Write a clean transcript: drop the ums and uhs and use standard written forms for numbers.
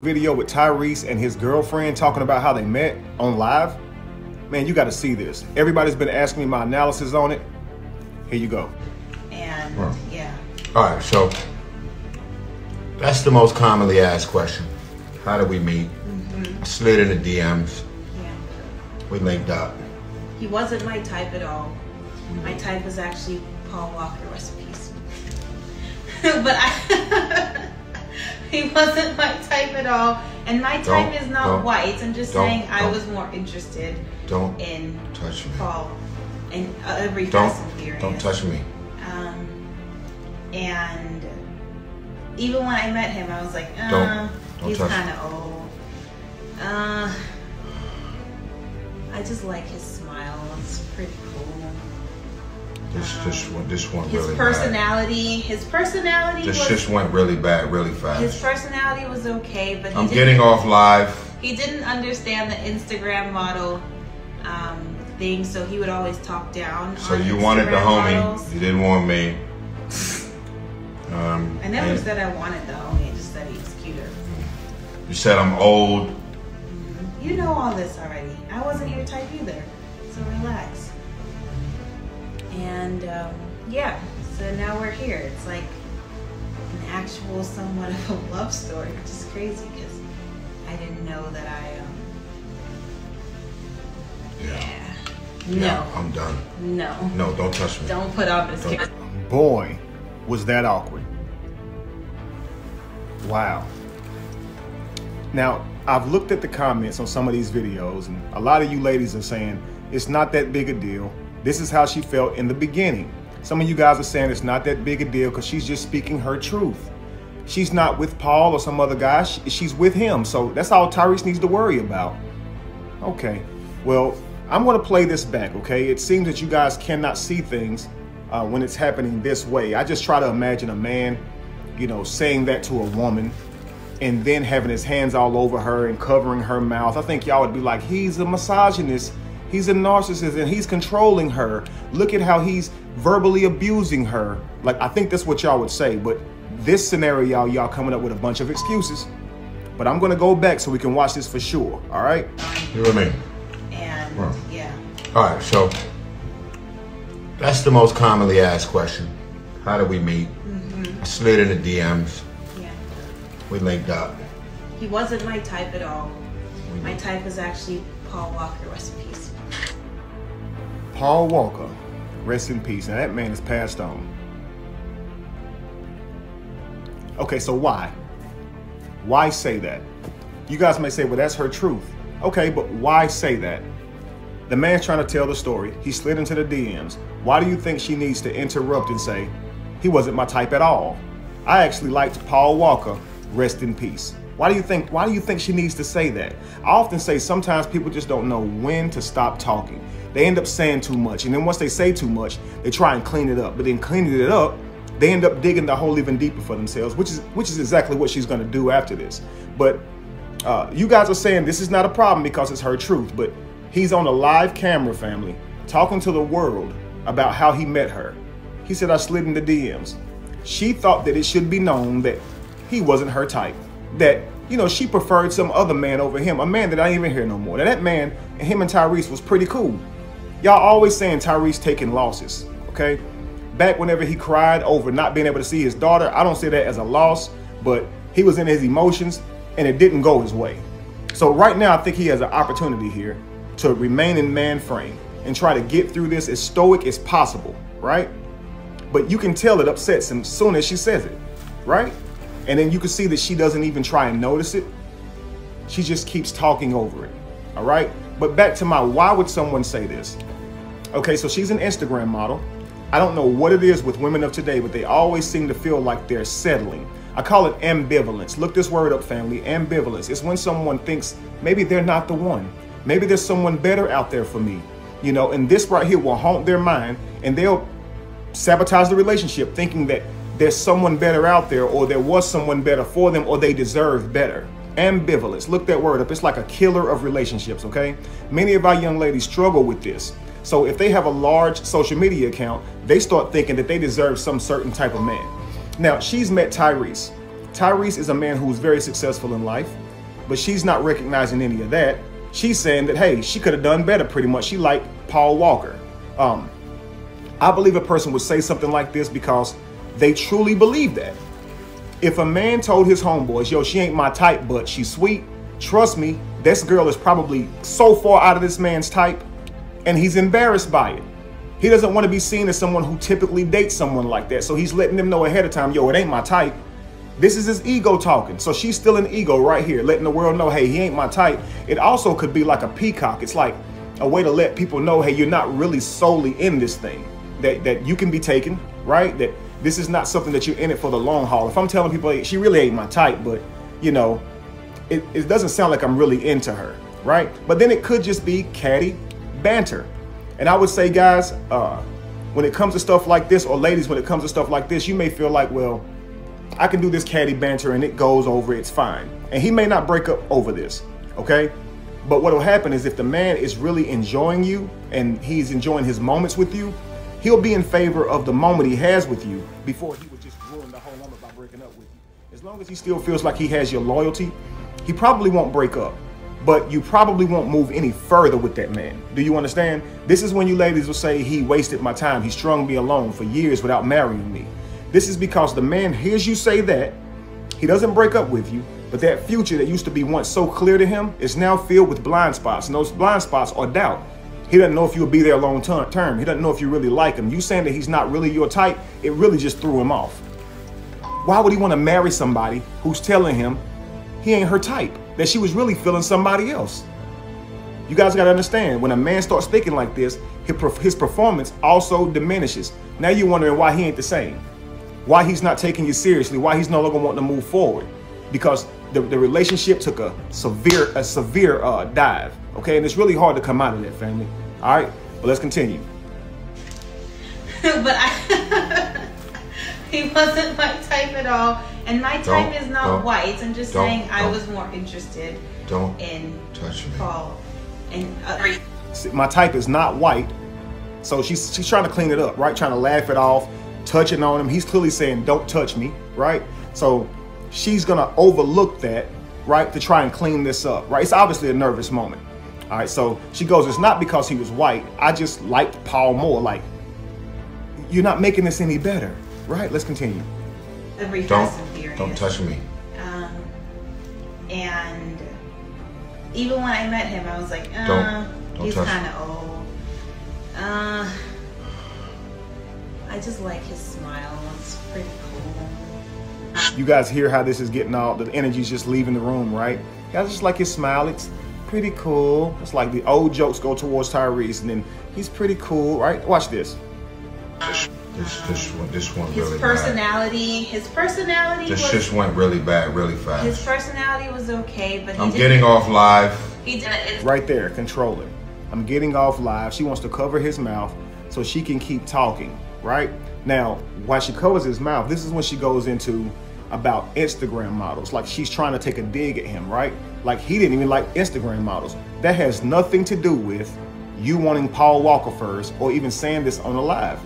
Video with Tyrese and his girlfriend talking about how they met on live. Man, you got to see this. Everybody's been asking me my analysis on it. Here you go. And yeah. All right, so that's the most commonly asked question. How did we meet? I slid in the DMs. Yeah. We linked up. He wasn't my type at all. My type was actually Paul Walker, rest in peace. But he wasn't my type at all. And my type is not white. I'm just saying I was more interested in touch me. Paul in every facet of the Don't touch me. And even when I met him, I was like, he's kind of old. I just like his smile. It's pretty cool. This one his really personality. bad. His personality. This just went really bad, really fast. His personality was okay, but I'm getting off live. He didn't understand the Instagram model thing, so he would always talk down. So on you Instagram wanted the homie. models. You didn't want me. I never said I wanted the homie. I just said he was cuter. You said I'm old. You know all this already. I wasn't your type either, so relax. And yeah, so now we're here. It's like an actual somewhat of a love story, which is crazy because I didn't know that No, I'm done. No, don't touch me. Don't put on this camera. Boy, was that awkward. Wow. Now, I've looked at the comments on some of these videos, and a lot of you ladies are saying it's not that big a deal. This is how she felt in the beginning. Some of you guys are saying it's not that big a deal because she's just speaking her truth. She's not with Paul or some other guy. She's with him. So that's all Tyrese needs to worry about. Okay, well, I'm going to play this back, okay? It seems that you guys cannot see things when it's happening this way. I just try to imagine a man, you know, saying that to a woman and then having his hands all over her and covering her mouth. I think y'all would be like, he's a misogynist. He's a narcissist and he's controlling her. Look at how he's verbally abusing her. Like, I think that's what y'all would say. But this scenario, y'all coming up with a bunch of excuses. But I'm going to go back so we can watch this for sure. All right? You know what I mean? And yeah. All right, so that's the most commonly asked question. How did we meet? I slid in the DMs. Yeah. We linked up. He wasn't my type at all. My type was actually Paul Walker, rest in peace. Paul Walker, rest in peace. Now that man is passed on. Okay, so why? Why say that? You guys may say, well, that's her truth. Okay, but why say that? The man's trying to tell the story. He slid into the DMs. Why do you think she needs to interrupt and say, he wasn't my type at all? I actually liked Paul Walker, rest in peace. Why do you think she needs to say that? I often say sometimes people just don't know when to stop talking. They end up saying too much. And then once they say too much, they try and clean it up. But then cleaning it up, they end up digging the hole even deeper for themselves, which is exactly what she's going to do after this. But you guys are saying this is not a problem because it's her truth. But he's on a live camera, family, talking to the world about how he met her. He said, I slid in the DMs. She thought that it should be known that he wasn't her type. That, you know, she preferred some other man over him, a man that I ain't even hear no more. Now that man and him and Tyrese was pretty cool. Y'all always saying Tyrese taking losses, okay? Back whenever he cried over not being able to see his daughter, I don't say that as a loss, but he was in his emotions and it didn't go his way. So right now, I think he has an opportunity here to remain in man frame and try to get through this as stoic as possible, right? But you can tell it upsets him as soon as she says it, right? And then you can see that she doesn't even try and notice it. She just keeps talking over it, all right? But back to my, why would someone say this? Okay, so she's an Instagram model. I don't know what it is with women of today, but they always seem to feel like they're settling. I call it ambivalence. Look this word up, family, ambivalence. It's when someone thinks maybe they're not the one. Maybe there's someone better out there for me, you know, and this right here will haunt their mind and they'll sabotage the relationship thinking that there's someone better out there or there was someone better for them or they deserve better. Ambivalence, look that word up. It's like a killer of relationships, okay? Many of our young ladies struggle with this. So if they have a large social media account, they start thinking that they deserve some certain type of man. Now, she's met Tyrese. Tyrese is a man who's very successful in life. But she's not recognizing any of that. She's saying that, hey, she could have done better pretty much. She liked Paul Walker. I believe a person would say something like this because they truly believe that. If a man told his homeboys, yo, she ain't my type, but she's sweet, trust me, this girl is probably so far out of this man's type, and he's embarrassed by it. He doesn't want to be seen as someone who typically dates someone like that. So he's letting them know ahead of time, yo, it ain't my type. This is his ego talking. So she's still an ego right here, letting the world know, hey, he ain't my type. It also could be like a peacock. It's like a way to let people know, hey, you're not really solely in this thing, that you can be taken, right? That this is not something that you're in it for the long haul. If I'm telling people, hey, she really ain't my type, but you know, it doesn't sound like I'm really into her, right? But then it could just be catty banter. And I would say, guys, when it comes to stuff like this, or ladies, when it comes to stuff like this, you may feel like, well, I can do this catty banter and it goes over, it's fine. And he may not break up over this, okay? But what will happen is if the man is really enjoying you and he's enjoying his moments with you, he'll be in favor of the moment he has with you before he would just ruin the whole moment by breaking up with you. As long as he still feels like he has your loyalty, he probably won't break up. But you probably won't move any further with that man. Do you understand? This is when you ladies will say, he wasted my time. He strung me along for years without marrying me. This is because the man hears you say that. He doesn't break up with you, but that future that used to be once so clear to him is now filled with blind spots. And those blind spots are doubt. He doesn't know if you'll be there long term. He doesn't know if you really like him. You saying that he's not really your type, it really just threw him off. Why would he want to marry somebody who's telling him he ain't her type, that she was really feeling somebody else? You guys got to understand, when a man starts thinking like this, his performance also diminishes. Now you're wondering why he ain't the same, why he's not taking you seriously, why he's no longer wanting to move forward, because the relationship took a severe dive. Okay, and it's really hard to come out of that, family. All right, but let's continue. But he wasn't my type at all. And my type is not white. I'm just saying I was more interested in Paul. And my type is not white. So she's trying to clean it up, right? Trying to laugh it off, touching on him. He's clearly saying, don't touch me, right? So she's going to overlook that, right, to try and clean this up, right? It's obviously a nervous moment. All right, so she goes, it's not because he was white. I just liked Paul more. Like, you're not making this any better, right? Let's continue. Don't touch me. And even when I met him, I was like, don't he's kind of old. I just like his smile. It's pretty cool. You guys hear how this is getting all, the energy's just leaving the room, right? I just like his smile. It's pretty cool. It's like the old jokes go towards Tyrese, and then he's pretty cool, right? Watch this. This one his really personality, bad. His personality This went really bad, really fast. His personality was okay, but I'm getting off live. He did it. Right there, control it. I'm getting off live. She wants to cover his mouth so she can keep talking, right? Now, while she covers his mouth, this is when she goes into about Instagram models. Like she's trying to take a dig at him, right? Like he didn't even like Instagram models. That has nothing to do with you wanting Paul Walker first or even saying this on a live.